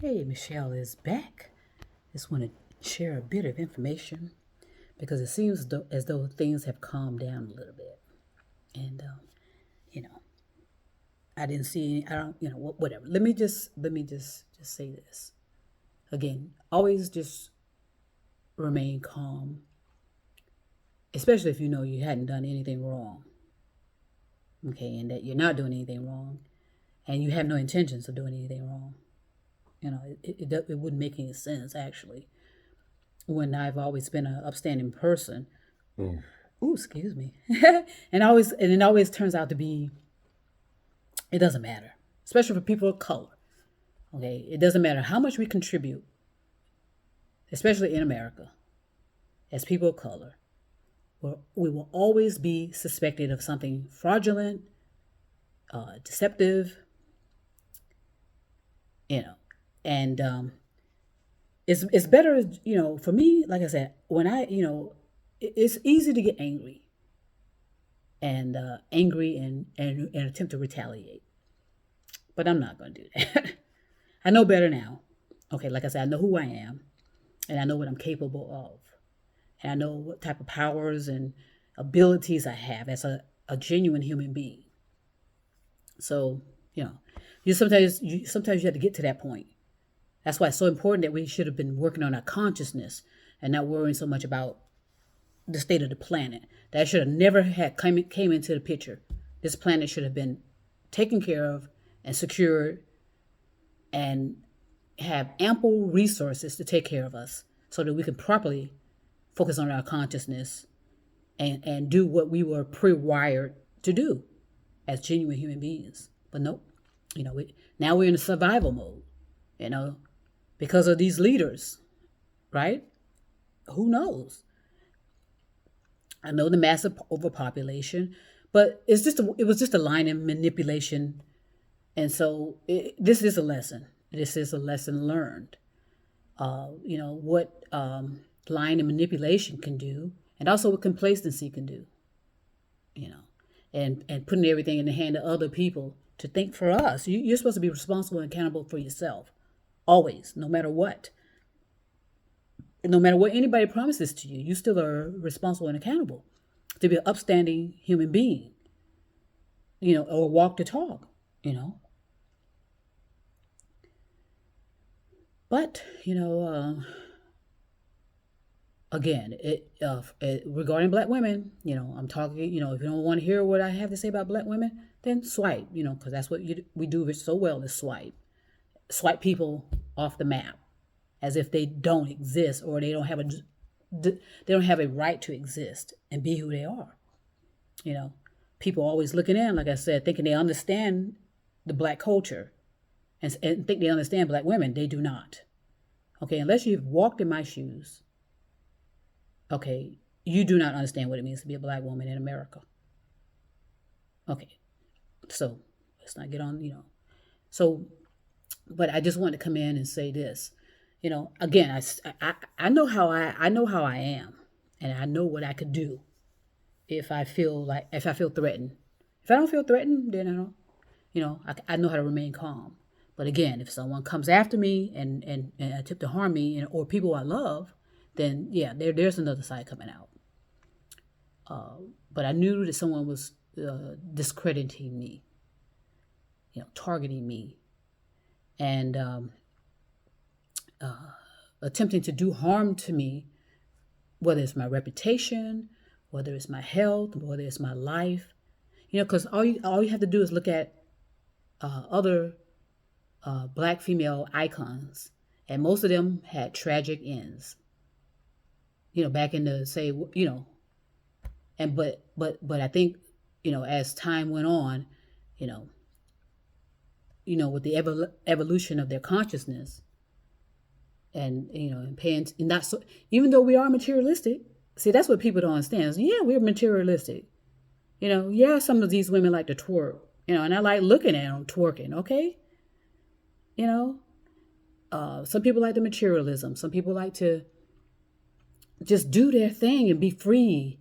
Hey, Michelle is back. Just want to share a bit of information because it seems as though things have calmed down a little bit. And, you know, I didn't see any, I don't, whatever. Let me just say this. Again, always just remain calm, especially if you know you hadn't done anything wrong. Okay. And that you're not doing anything wrong and you have no intentions of doing anything wrong. It wouldn't make any sense actually when I've always been an upstanding person. Ooh, excuse me. And it always turns out to be it doesn't matter, especially for people of color. Okay, it doesn't matter how much we contribute, especially in America, as people of color. We will always be suspected of something fraudulent, deceptive, you know, and it's better, for me. Like I said, when it's easy to get angry and attempt to retaliate. But I'm not going to do that. I know better now. Okay, like I said, I know who I am and I know what I'm capable of. And I know what type of powers and abilities I have as a genuine human being. So, sometimes you have to get to that point. That's why it's so important that we should have been working on our consciousness and not worrying so much about the state of the planet. That should have never had came into the picture. This planet should have been taken care of and secured and have ample resources to take care of us so that we can properly focus on our consciousness and do what we were pre-wired to do as genuine human beings. But nope, now we're in a survival mode, because of these leaders, right? Who knows? I know the massive overpopulation, but it was just a line in manipulation. And so this is a lesson. This is a lesson learned. What lying and manipulation can do, and also what complacency can do. And putting everything in the hand of other people to think for us. You're supposed to be responsible and accountable for yourself, always, no matter what. No matter what anybody promises to you, you still are responsible and accountable to be an upstanding human being, or walk the talk. But, again, regarding black women, I'm talking, if you don't want to hear what I have to say about black women, then swipe, because that's what we do so well is swipe. Swipe people off the map as if they don't exist or they don't have a right to exist and be who they are. People always looking in, like I said, thinking they understand the black culture and think they understand black women. They do not. Okay, unless you've walked in my shoes, okay, you do not understand what it means to be a black woman in America. Okay, so let's not get on, So, but I just want to come in and say this. Again, I know how I am, and I know what I could do if I feel threatened. If I don't feel threatened, then I know how to remain calm. But again, if someone comes after me and attempt to harm me or people I love, then yeah, there's another side coming out. But I knew that someone was discrediting me, targeting me, and attempting to do harm to me, whether it's my reputation, whether it's my health, whether it's my life. Because all you have to do is look at other black female icons, and most of them had tragic ends. Back in the and but I think as time went on, with the evolution of their consciousness, and paying not so, even though we are materialistic. See, that's what people don't understand. Yeah, we're materialistic. Yeah, some of these women like to twerk. And I like looking at them twerking. Okay. Some people like the materialism. Some people like to just do their thing and be free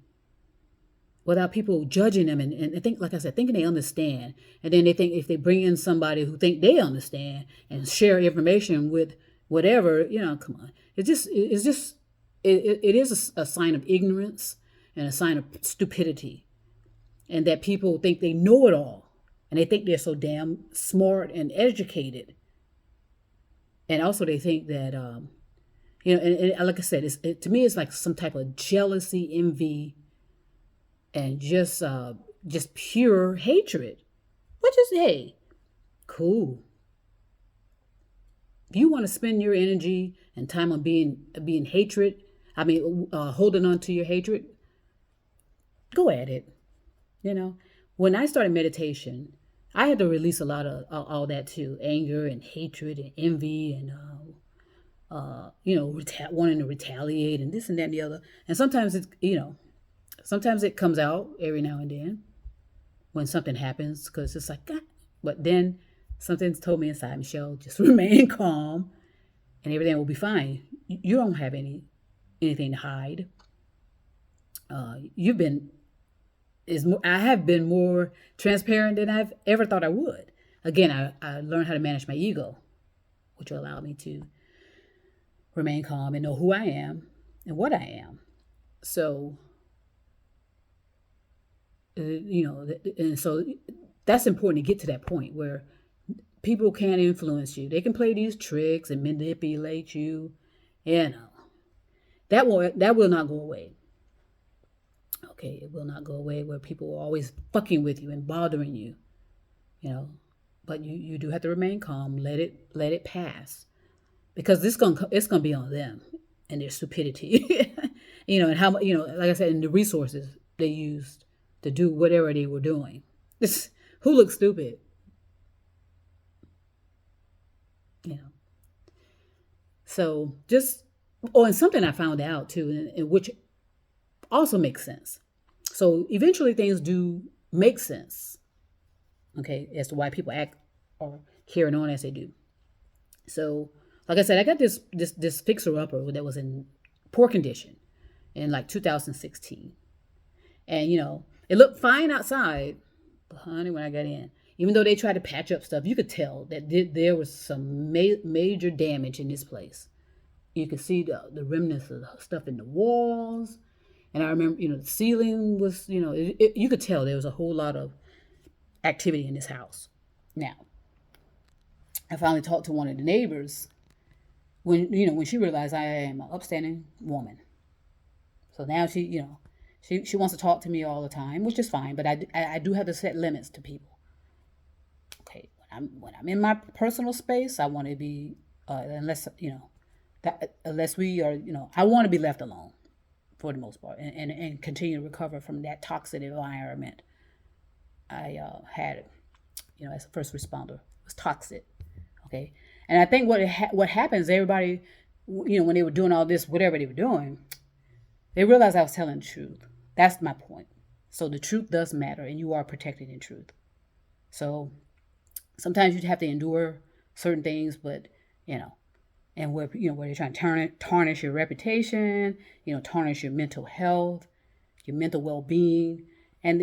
without people judging them and think, like I said, thinking they understand. And then they think if they bring in somebody who think they understand and share information with whatever, come on. It is a sign of ignorance and a sign of stupidity. And that people think they know it all. And they think they're so damn smart and educated. And also they think that, and like I said, to me, it's like some type of jealousy, envy, and just pure hatred. Which is, hey, cool. If you want to spend your energy and time on being hatred, holding on to your hatred, go at it. When I started meditation, I had to release a lot of all that too, anger and hatred and envy and wanting to retaliate and this and that and the other. And sometimes sometimes it comes out every now and then when something happens, because it's like, God. But then something's told me inside, Michelle, just remain calm and everything will be fine. You don't have anything to hide. I have been more transparent than I've ever thought I would. Again, I learned how to manage my ego, which will allow me to remain calm and know who I am and what I am. So, and so that's important to get to that point where people can't influence you. They can play these tricks and manipulate you. That will not go away. Okay, it will not go away where people are always fucking with you and bothering you, But you do have to remain calm. Let it pass, because it's gonna be on them and their stupidity, and how like I said, and the resources they used to do whatever they were doing. Who looks stupid, So and something I found out too, and which also makes sense. So eventually things do make sense, okay, as to why people act or carry on as they do. So, like I said, I got this fixer-upper that was in poor condition in like 2016. And, it looked fine outside, but honey, when I got in, even though they tried to patch up stuff, you could tell that there was some major damage in this place. You could see the remnants of the stuff in the walls. And I remember, the ceiling was, you could tell there was a whole lot of activity in this house. Now, I finally talked to one of the neighbors when she realized I am an upstanding woman. So now she wants to talk to me all the time, which is fine, but I do have to set limits to people. Okay, when I'm in my personal space, I want to be unless we are, I want to be left alone for the most part, and continue to recover from that toxic environment I had, as a first responder. It was toxic, okay? And I think what happens, everybody, when they were doing all this, whatever they were doing, they realized I was telling the truth. That's my point. So the truth does matter, and you are protected in truth. So sometimes you have to endure certain things, but, and where they're trying to tarnish your reputation, tarnish your mental health, your mental well-being, and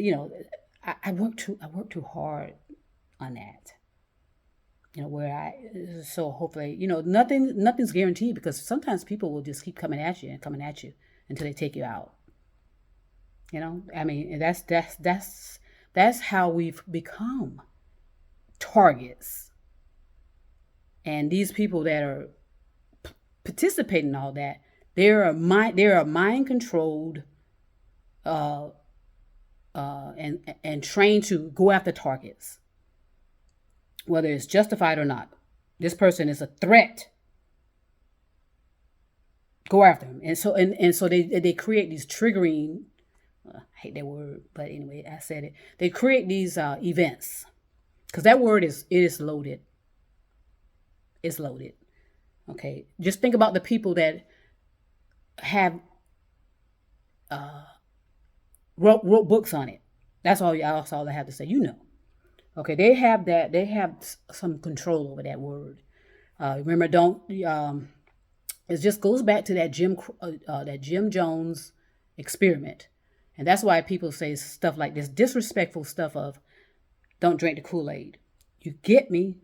I work too hard on that. So hopefully, nothing's guaranteed, because sometimes people will just keep coming at you until they take you out. That's how we've become targets, and these people that are participating in all that, they're a mind controlled and trained to go after targets, whether it's justified or not. This person is a threat. Go after him. And so they create these triggering, I hate that word, but anyway, I said it. They create these events, because that word is loaded. It's loaded. Okay, just think about the people that have wrote books on it. That's all I have to say. Okay, they have that. They have some control over that word. Remember, it just goes back to that Jim Jones experiment, And that's why people say stuff like this disrespectful stuff of don't drink the Kool-Aid. You get me?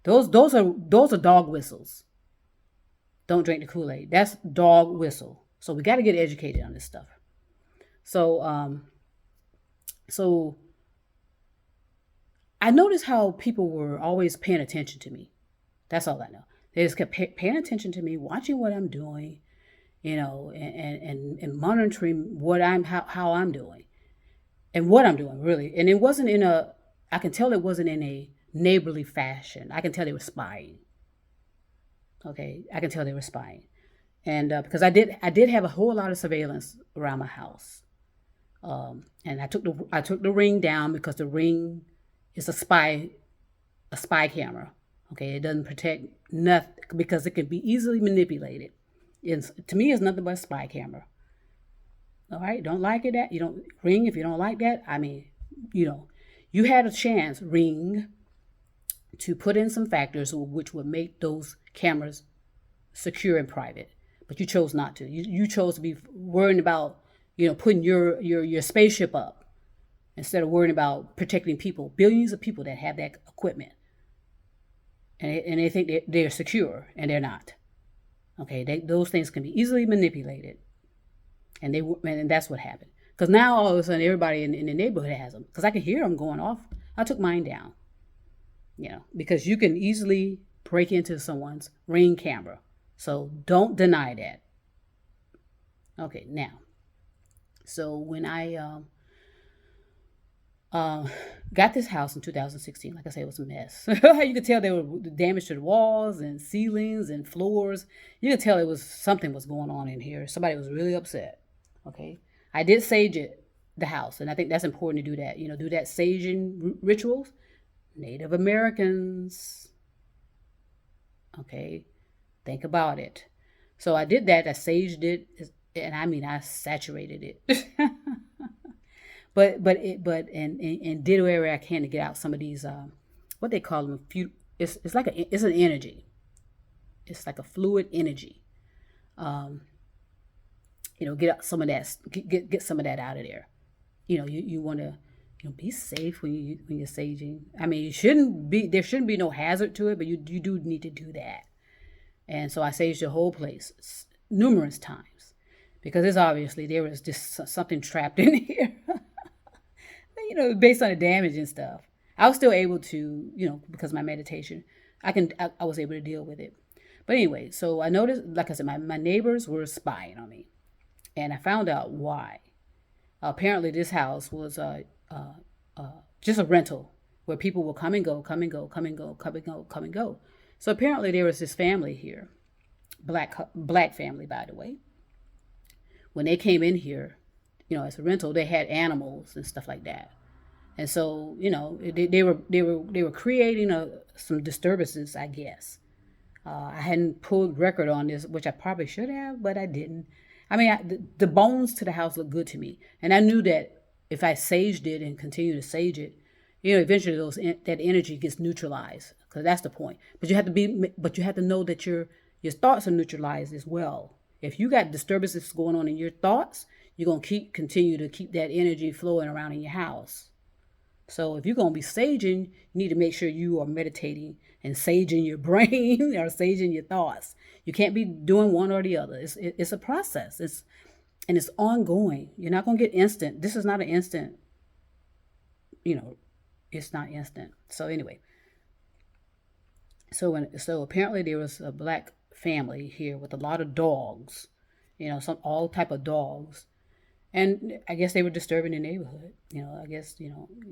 Those are dog whistles. Don't drink the Kool-Aid. That's dog whistle. So we got to get educated on this stuff. So so I noticed how people were always paying attention to me. That's all I know. They just kept paying attention to me, watching what I'm doing, and monitoring what how I'm doing and what I'm doing really. And it wasn't in a I can tell it wasn't in a neighborly fashion. I can tell they were spying. Okay, I can tell they were spying, and because I did have a whole lot of surveillance around my house, and I took the ring down because the ring is a spy camera. Okay, it doesn't protect nothing because it can be easily manipulated. To me, it's nothing but a spy camera. All right, don't like it that you don't ring if you don't like that. I mean, you know, you had a chance ring to put in some factors which would make those cameras secure and private, but you chose not to. You chose to be worrying about putting your spaceship up instead of worrying about protecting people, billions of people that have that equipment, and they think they're secure and they're not. Okay, those things can be easily manipulated, and that's what happened. Because now all of a sudden everybody in the neighborhood has them. Because I can hear them going off. I took mine down. Because you can easily break into someone's Ring camera. So don't deny that. Okay, now, so when I got this house in 2016, like I said, it was a mess. You could tell there were damage to the walls and ceilings and floors. You could tell something was going on in here. Somebody was really upset. Okay, I did sage the house, and I think that's important to do that. Do that saging rituals. Native Americans. Okay, think about it. So I did that. I saged it, and I mean I saturated it. but did whatever I can to get out some of these what they call them. It's like it's an energy. It's like a fluid energy. Get out some of that. Get some of that out of there. You want to be safe when you're saging. I mean, there shouldn't be no hazard to it, but you do need to do that. And so I saged the whole place numerous times because there was just something trapped in here. Based on the damage and stuff. I was still able to, because of my meditation, I was able to deal with it. But anyway, so I noticed, like I said, my neighbors were spying on me, and I found out why. Apparently, this house was just a rental where people will come and go, come and go, come and go, come and go, come and go. So apparently there was this family here, black family, by the way. When they came in here, as a rental, they had animals and stuff like that. And so, they were creating some disturbances, I guess. I hadn't pulled record on this, which I probably should have, but I didn't. I mean, the bones to the house looked good to me, and I knew that if I saged it and continue to sage it, eventually that energy gets neutralized, because that's the point. But you have to know that your thoughts are neutralized as well. If you got disturbances going on in your thoughts, you're gonna continue to keep that energy flowing around in your house. So if you're gonna be saging, you need to make sure you are meditating and saging your brain or saging your thoughts. You can't be doing one or the other. It's a process. It's ongoing. You're not gonna get instant. This is not an instant. It's not instant. So anyway, so apparently there was a black family here with a lot of dogs. All type of dogs. And I guess they were disturbing the neighborhood. I guess,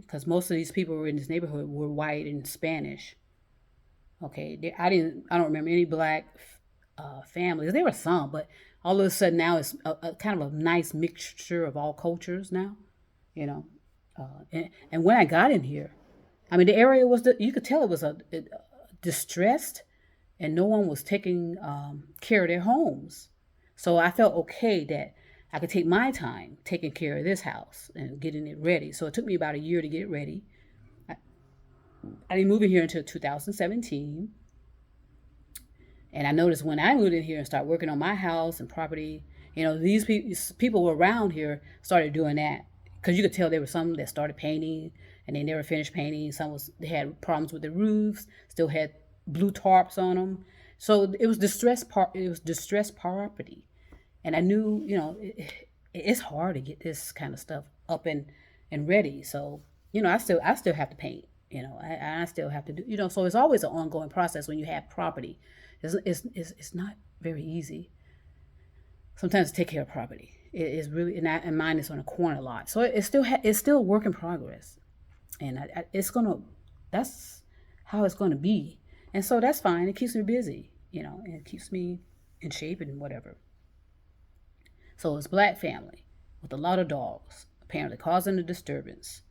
because most of these people were in this neighborhood were white and Spanish. Okay, I don't remember any black families. There were some, but all of a sudden now it's a kind of a nice mixture of all cultures now. And when I got in here, I mean, the area you could tell it was distressed, and no one was taking care of their homes. So I felt okay that I could take my time taking care of this house and getting it ready. So it took me about a year to get it ready. I didn't move in here until 2017. And I noticed when I moved in here and started working on my house and property, These people around here started doing that because you could tell there were some that started painting and they never finished painting. They had problems with the roofs, still had blue tarps on them. So it was distressed property, and I knew it's hard to get this kind of stuff up and ready. So I still have to paint. I still have to do. So it's always an ongoing process when you have property. It's not very easy sometimes to take care of property. It is really, and mine is on a corner lot, so it's still a work in progress, and it's gonna that's how it's gonna be, and so that's fine. It keeps me busy, and it keeps me in shape and whatever. So it's a black family with a lot of dogs, apparently causing a disturbance,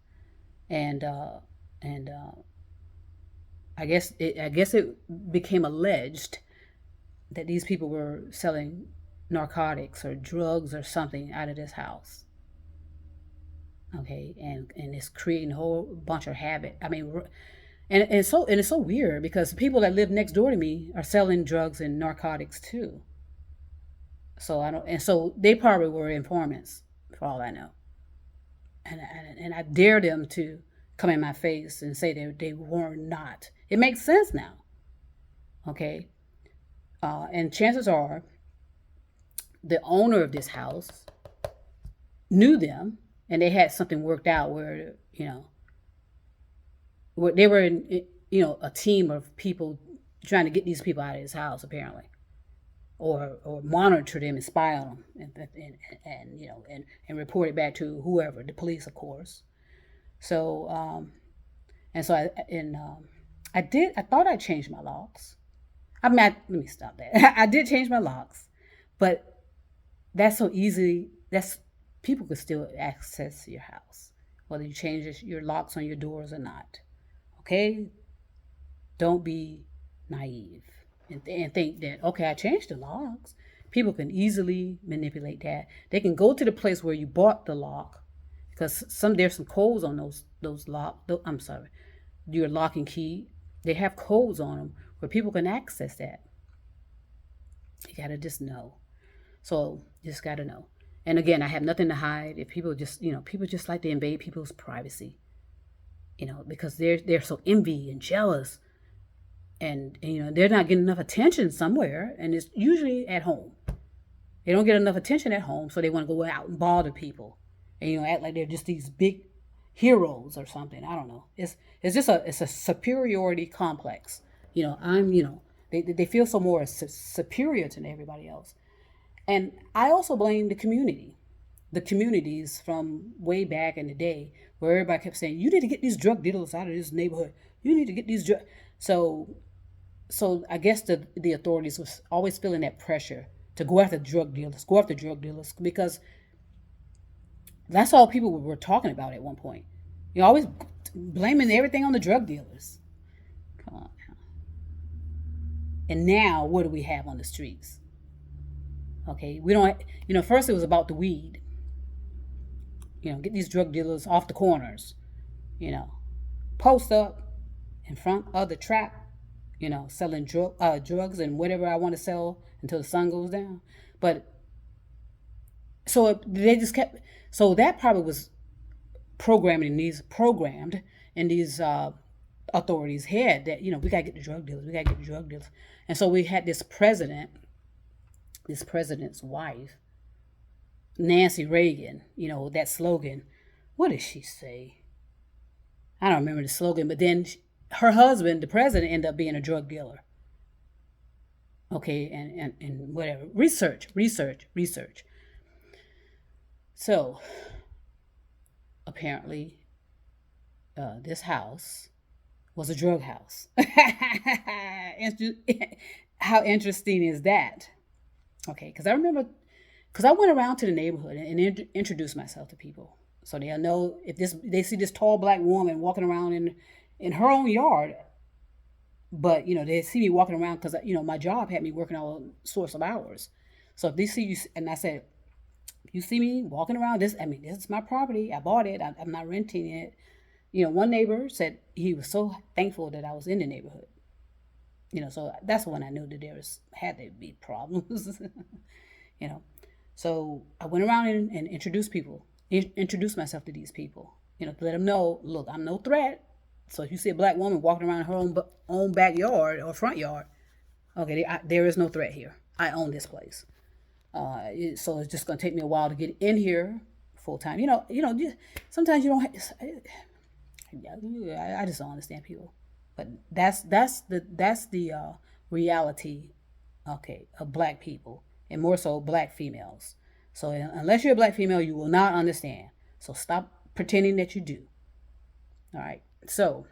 and and I guess it became alleged that these people were selling narcotics or drugs or something out of this house. Okay, and it's creating a whole bunch of habit. I mean, and it's so weird because people that live next door to me are selling drugs and narcotics too. So I don't, and so they probably were informants for all I know. And I dare them to come in my face and say they were not. It makes sense now. Okay, and chances are the owner of this house knew them and they had something worked out where where they were in a team of people trying to get these people out of his house apparently, or monitor them and spy on them, and report it back to whoever, the police of course. So and so I thought I changed my locks. Let me stop that. I did change my locks, but that's so easy. That's People could still access your house, whether you change your locks on your doors or not. Okay, don't be naive and think that okay, I changed the locks. People can easily manipulate that. They can go to the place where you bought the lock because there's some codes on those lock. I'm sorry, your lock and key. They have codes on them where people can access that. You gotta just know. So you just gotta know. And again, I have nothing to hide. If people just like to invade people's privacy, because they're so envy and jealous, and they're not getting enough attention somewhere, and it's usually at home. They don't get enough attention at home, so they want to go out and bother people, and act like they're just these big heroes or something. I don't know. It's a superiority complex. They feel so more superior to everybody else. And I also blame the communities from way back in the day where everybody kept saying, you need to get these drug dealers out of this neighborhood. You need to get these So, I guess the authorities was always feeling that pressure to go after drug dealers, because that's all people were talking about at one point. You're always blaming everything on the drug dealers. Come on now. And now, what do we have on the streets? Okay, we don't. First it was about the weed. Get these drug dealers off the corners. You know, Post up in front of the trap. Selling drugs and whatever I want to sell until the sun goes down. But they just kept. So that probably was programmed in these authorities' head that we gotta get the drug dealers. We gotta get the drug dealers. And so we had this president's wife, Nancy Reagan, that slogan. What did she say? I don't remember the slogan, but then her husband, the president, ended up being a drug dealer. Okay, and whatever. Research. So, apparently, this house was a drug house. How interesting is that? Okay, because I went around to the neighborhood and introduced myself to people, so they'll know if they see this tall black woman walking around in her own yard, but they see me walking around because my job had me working all sorts of hours. So if they see you, and I said, you see me walking around this is my property. I bought it. I'm not renting it. One neighbor said he was so thankful that I was in the neighborhood. So that's when I knew that had to be problems. you know. So I went around and introduced people, introduced myself to these people, to let them know, look, I'm no threat. So if you see a black woman walking around her own backyard or front yard, okay, there is no threat here. I own this place. So it's just going to take me a while to get in here full time. Sometimes you don't. I just don't understand people, but that's the reality, okay, of black people, and more so black females. So unless you're a black female, you will not understand. So stop pretending that you do. All right. So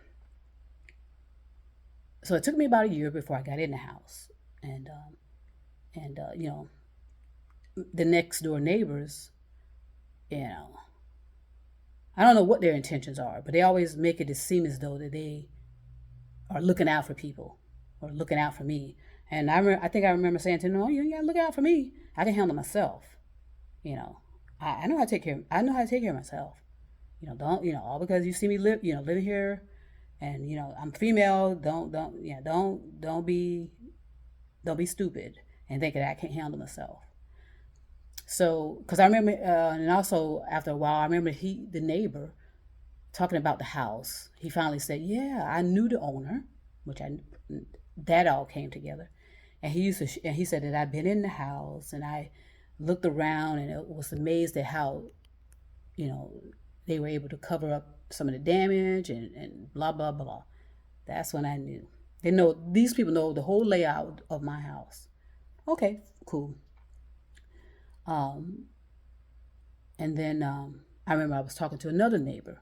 it took me about a year before I got in the house, and the next door neighbors, you know, I don't know what their intentions are, but they always make it seem as though that they are looking out for people or looking out for me. And I think I remember saying to them, "No, you ain't gotta look out for me. I can handle myself. You know, I know how to take care. I know how to take care of myself. Don't all because you see me living here, and I'm female. Don't be stupid and think that I can't handle myself." So, because I remember, and also after a while, I remember the neighbor, talking about the house. He finally said, "Yeah, I knew the owner," which that all came together, and he said that I'd been in the house and I looked around and it was amazed at how you know they were able to cover up some of the damage and blah blah blah. That's when I knew. These people know the whole layout of my house. Okay, cool. Um, and then I remember I was talking to another neighbor,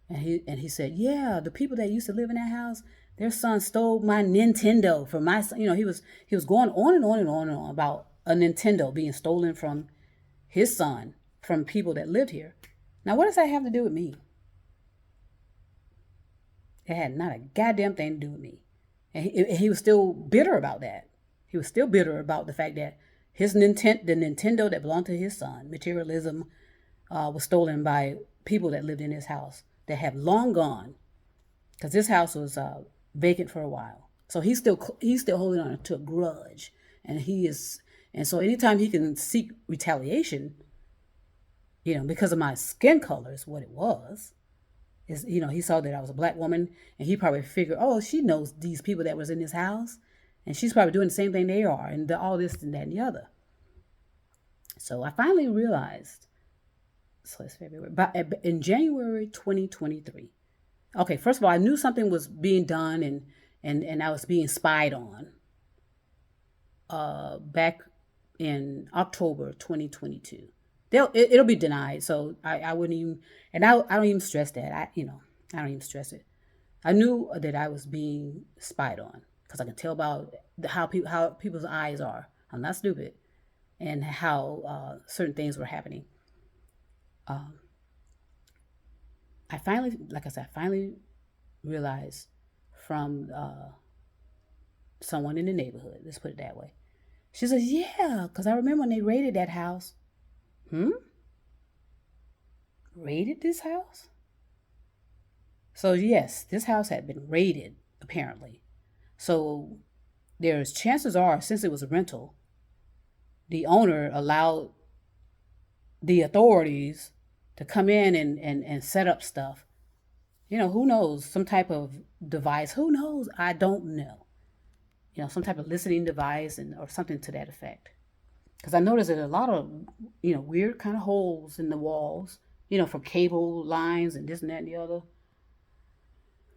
and he said, "Yeah, the people that used to live in that house, their son stole my Nintendo from my son." He was going on and on and on and on about a Nintendo being stolen from his son from people that lived here. Now, what does that have to do with me? It had not a goddamn thing to do with me. And he was still bitter about that. He was still bitter about the fact that the Nintendo that belonged to his son, materialism, was stolen by people that lived in his house that have long gone, because this house was vacant for a while. So he's still holding on to a grudge, and so anytime he can seek retaliation, because of my skin color is what it was. He saw that I was a black woman, and he probably figured, oh, she knows these people that was in this house, and she's probably doing the same thing they are, and all this and that and the other. So I finally realized. So it's February, but in January 2023. Okay, first of all, I knew something was being done, and I was being spied on. Back in October 2022. It'll be denied, so I wouldn't even, and I don't even stress that. I don't even stress it. I knew that I was being spied on because I can tell about how people's eyes are. I'm not stupid, and how certain things were happening. Um, I finally, like I said, I finally realized from someone in the neighborhood. Let's put it that way. She says, "Yeah, because I remember when they raided that house." Hmm? Raided this house? So yes, this house had been raided, apparently. So there's chances are, since it was a rental, the owner allowed the authorities to come in and set up stuff. Who knows? Some type of device. Who knows? I don't know. Some type of listening device or something to that effect. Because I noticed that a lot of, weird kind of holes in the walls, from cable lines and this and that and the other.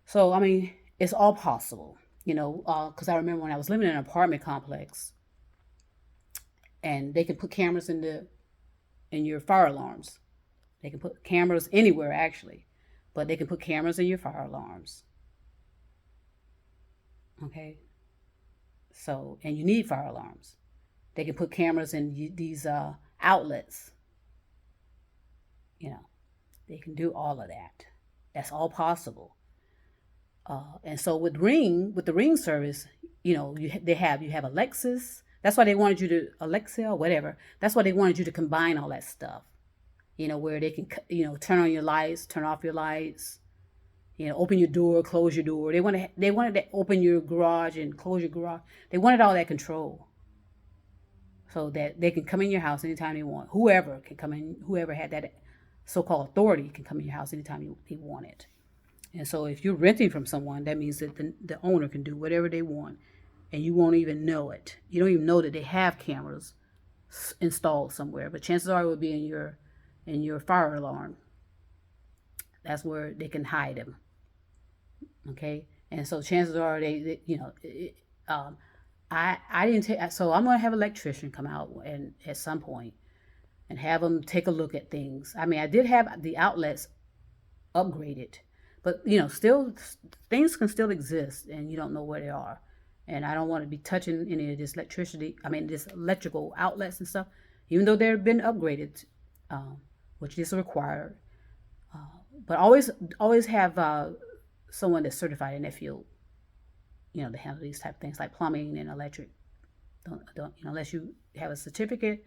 So, I mean, it's all possible, because I remember when I was living in an apartment complex, and they can put cameras in your fire alarms. They can put cameras anywhere, actually, but they can put cameras in your fire alarms. Okay? So, and you need fire alarms. They can put cameras in these outlets. They can do all of that. That's all possible. And so with the Ring service, you have Alexis. That's why they wanted you to Alexa or whatever. That's why they wanted you to combine all that stuff. Where they can turn on your lights, turn off your lights. Open your door, close your door. They wanted to open your garage and close your garage. They wanted all that control. so that they can come in your house anytime they want. Whoever can come in, whoever had that so-called authority can come in your house anytime they want it. And so if you're renting from someone, that means that the owner can do whatever they want, and you won't even know it. You don't even know that they have cameras installed somewhere, but chances are it will be in your fire alarm. That's where they can hide them. Okay, and so chances are they I didn't take, so I'm gonna have an electrician come out and at some point and have them take a look at things. I mean, I did have the outlets upgraded, but still things can still exist and you don't know where they are. And I don't want to be touching any of this electricity. I mean, this electrical outlets and stuff, even though they've been upgraded, which is required. But always have someone that's certified in that field, to handle these type of things like plumbing and electric. Don't unless you have a certificate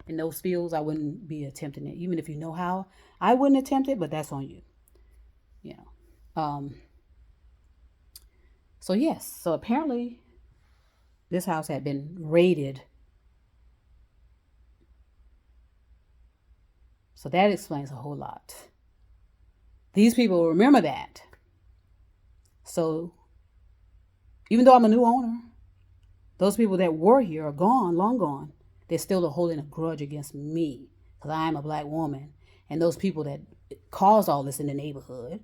in those fields, I wouldn't be attempting it. Even if you know how, I wouldn't attempt it, but that's on you. So yes, so apparently this house had been raided. So that explains a whole lot. These people remember that. So even though I'm a new owner, those people that were here are gone, long gone. They're still holding a grudge against me because I am a black woman. And those people that caused all this in the neighborhood,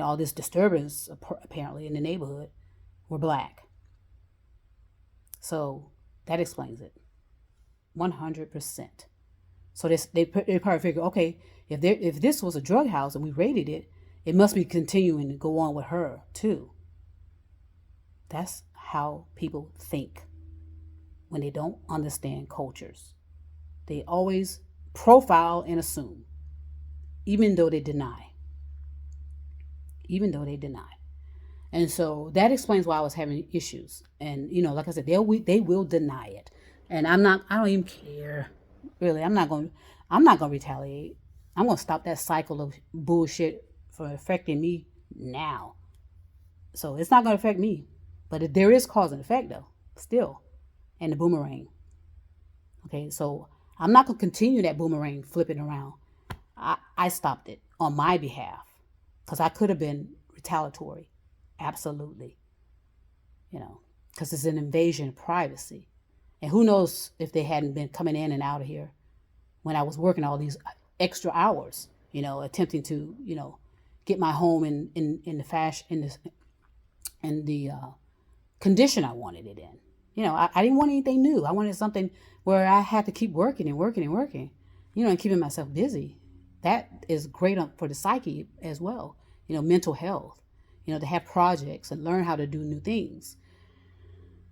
all this disturbance apparently in the neighborhood, were black. So that explains it. 100%. So they probably figure, okay, if this was a drug house and we raided it, it must be continuing to go on with her too. That's how people think when they don't understand cultures. They always profile and assume, even though they deny. And so that explains why I was having issues. And like I said, they will deny it. And I don't even care. Really, I'm not going to retaliate. I'm going to stop that cycle of bullshit from affecting me now. So it's not going to affect me. But there is cause and effect though, still. And the boomerang. Okay, so I'm not going to continue that boomerang flipping around. I stopped it on my behalf because I could have been retaliatory. Absolutely. Because it's an invasion of privacy. And who knows if they hadn't been coming in and out of here when I was working all these extra hours, attempting to, get my home in the fashion, in the condition I wanted it in. I didn't want anything new. I wanted something where I had to keep working and working and working, and keeping myself busy. That is great for the psyche as well, mental health, to have projects and learn how to do new things.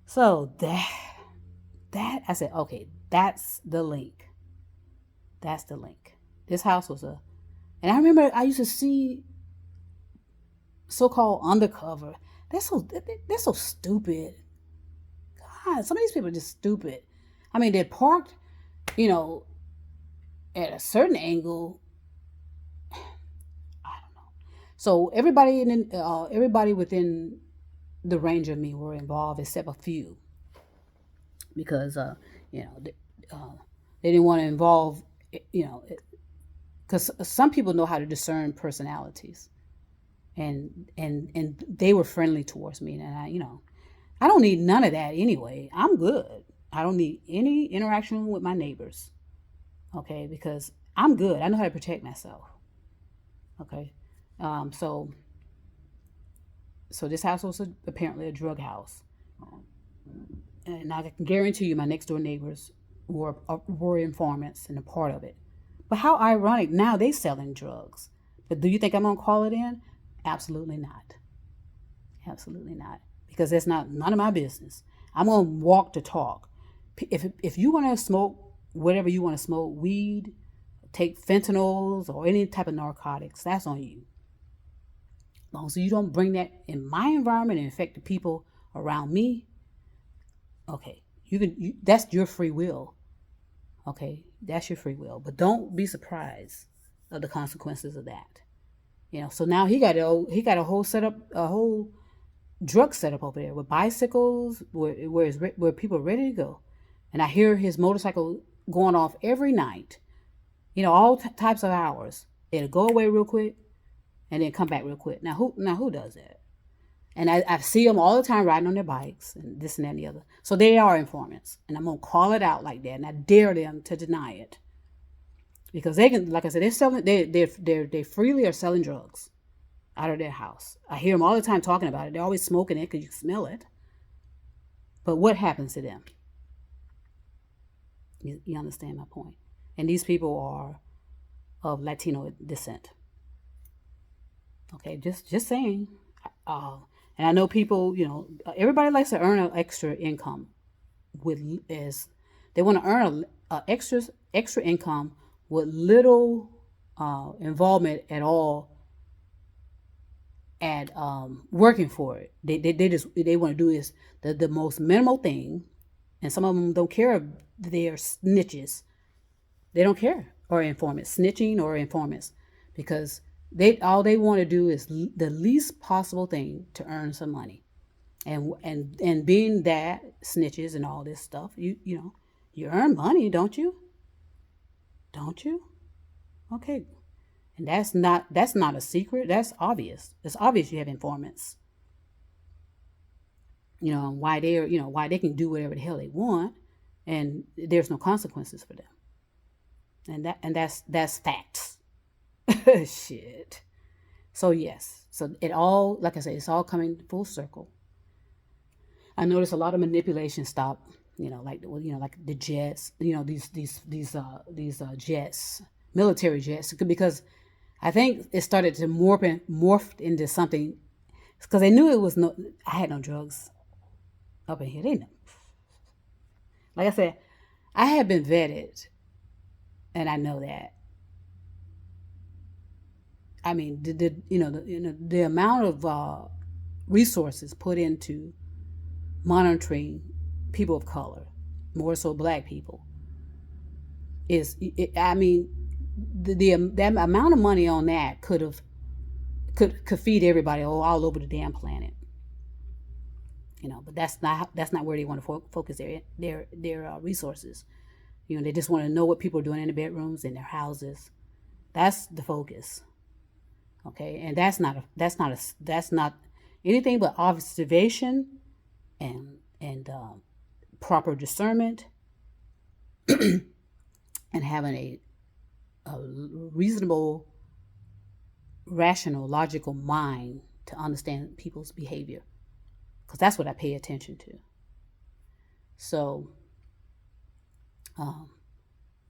So that I said, okay, that's the link. This house was and I remember I used to see so-called undercover. They're so stupid. God, some of these people are just stupid. I mean, they're parked, at a certain angle. I don't know. So everybody within the range of me were involved except a few, because they didn't want to involve, because some people know how to discern personalities. And they were friendly towards me, and I don't need none of that anyway. I'm good. I don't need any interaction with my neighbors, okay? Because I'm good. I know how to protect myself, okay? So this house was apparently a drug house, and I can guarantee you, my next door neighbors were informants and a part of it. But how ironic! Now they selling drugs. But do you think I'm gonna call it in? Absolutely not. Absolutely not. Because that's none of my business. I'm going to walk the talk. If you want to smoke whatever you want to smoke, weed, take fentanyls or any type of narcotics, that's on you. As long as you don't bring that in my environment and affect the people around me, okay, that's your free will. Okay, that's your free will. But don't be surprised of the consequences of that. So now he got a whole drug setup over there with bicycles, where people are ready to go. and I hear his motorcycle going off every night, all types of hours. It'll go away real quick and then come back real quick. Now who does that? And I see them all the time riding on their bikes and this and that and the other. So they are informants. And I'm going to call it out like that. And I dare them to deny it. Because they can, like I said, they freely are selling drugs out of their house. I hear them all the time talking about it. They're always smoking it because you can smell it. But what happens to them? You understand my point? And these people are of Latino descent. Okay, just saying. And I know people, everybody likes to earn an extra income. They want to earn a extra income with little involvement at all at working for it. They want to do is the most minimal thing, and some of them don't care if they're snitches. They don't care, or informants, snitching or informants, because all they want to do is the least possible thing to earn some money, and being that snitches and all this stuff, you earn money, don't you? Don't you? Okay, and that's not a secret. That's obvious. It's obvious you have informants. Why they can do whatever the hell they want, and there's no consequences for them, and that's facts. Shit. So yes, so it all, like I said, it's all coming full circle. I noticed a lot of manipulation stop. Like the jets. These jets, military jets, because I think it started to morph into something, because they knew it was I had no drugs up in here. They know. Like I said, I have been vetted, and I know that. I mean, the amount of resources put into monitoring people of color, more so black people, I mean, that amount of money on that could feed everybody all over the damn planet. But that's not where they want to focus their resources. They just want to know what people are doing in the bedrooms, in their houses. That's the focus. Okay, and that's not anything but observation and proper discernment and having a reasonable, rational, logical mind to understand people's behavior, because that's what I pay attention to. So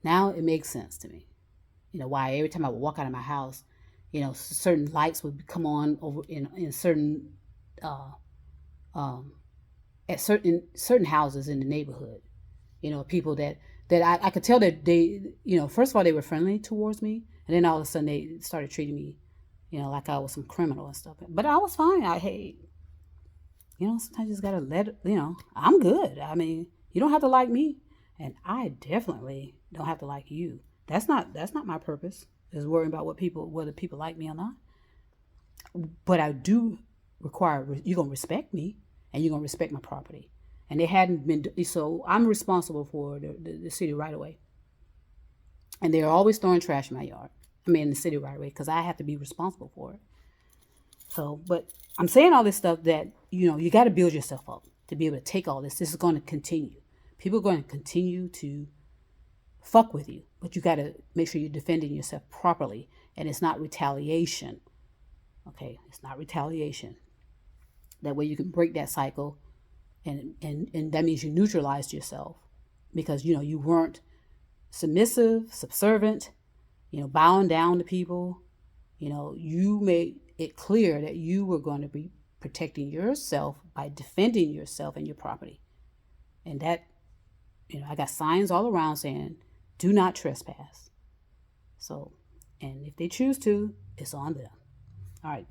now it makes sense to me, why every time I would walk out of my house, certain lights would come on over in certain at certain houses in the neighborhood. People that I could tell that they, first of all, they were friendly towards me, and then all of a sudden they started treating me, like I was some criminal and stuff. But I was fine. Sometimes you just gotta I'm good. I mean, you don't have to like me, and I definitely don't have to like you. That's not my purpose, is worrying about whether people like me or not. But I do require, you're gonna respect me, and you're gonna respect my property. And they hadn't been, so I'm responsible for the city right away. And they're always throwing trash in my yard. In the city right away, because I have to be responsible for it. So, but I'm saying all this stuff that, you got to build yourself up to be able to take all this. This is going to continue. People are going to continue to fuck with you, but you got to make sure you're defending yourself properly, and it's not retaliation. Okay, it's not retaliation. That way you can break that cycle, and that means you neutralized yourself, because you weren't submissive, subservient, bowing down to people. You made it clear that you were going to be protecting yourself by defending yourself and your property. And that, I got signs all around saying, do not trespass. So, and if they choose to, it's on them. All right.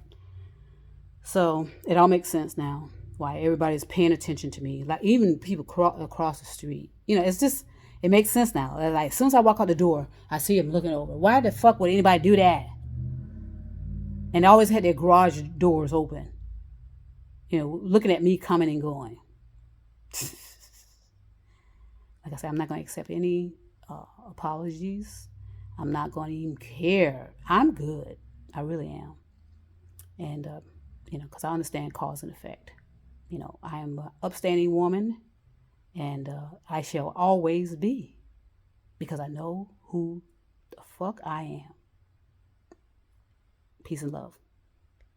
So it all makes sense now why everybody's paying attention to me. Like even people across the street. It's just, it makes sense now. Like as soon as I walk out the door, I see them looking over. Why the fuck would anybody do that? And they always had their garage doors open. Looking at me coming and going. Like I said, I'm not going to accept any apologies. I'm not going to even care. I'm good. I really am. And, because I understand cause and effect. I am an upstanding woman, and I shall always be, because I know who the fuck I am. Peace and love.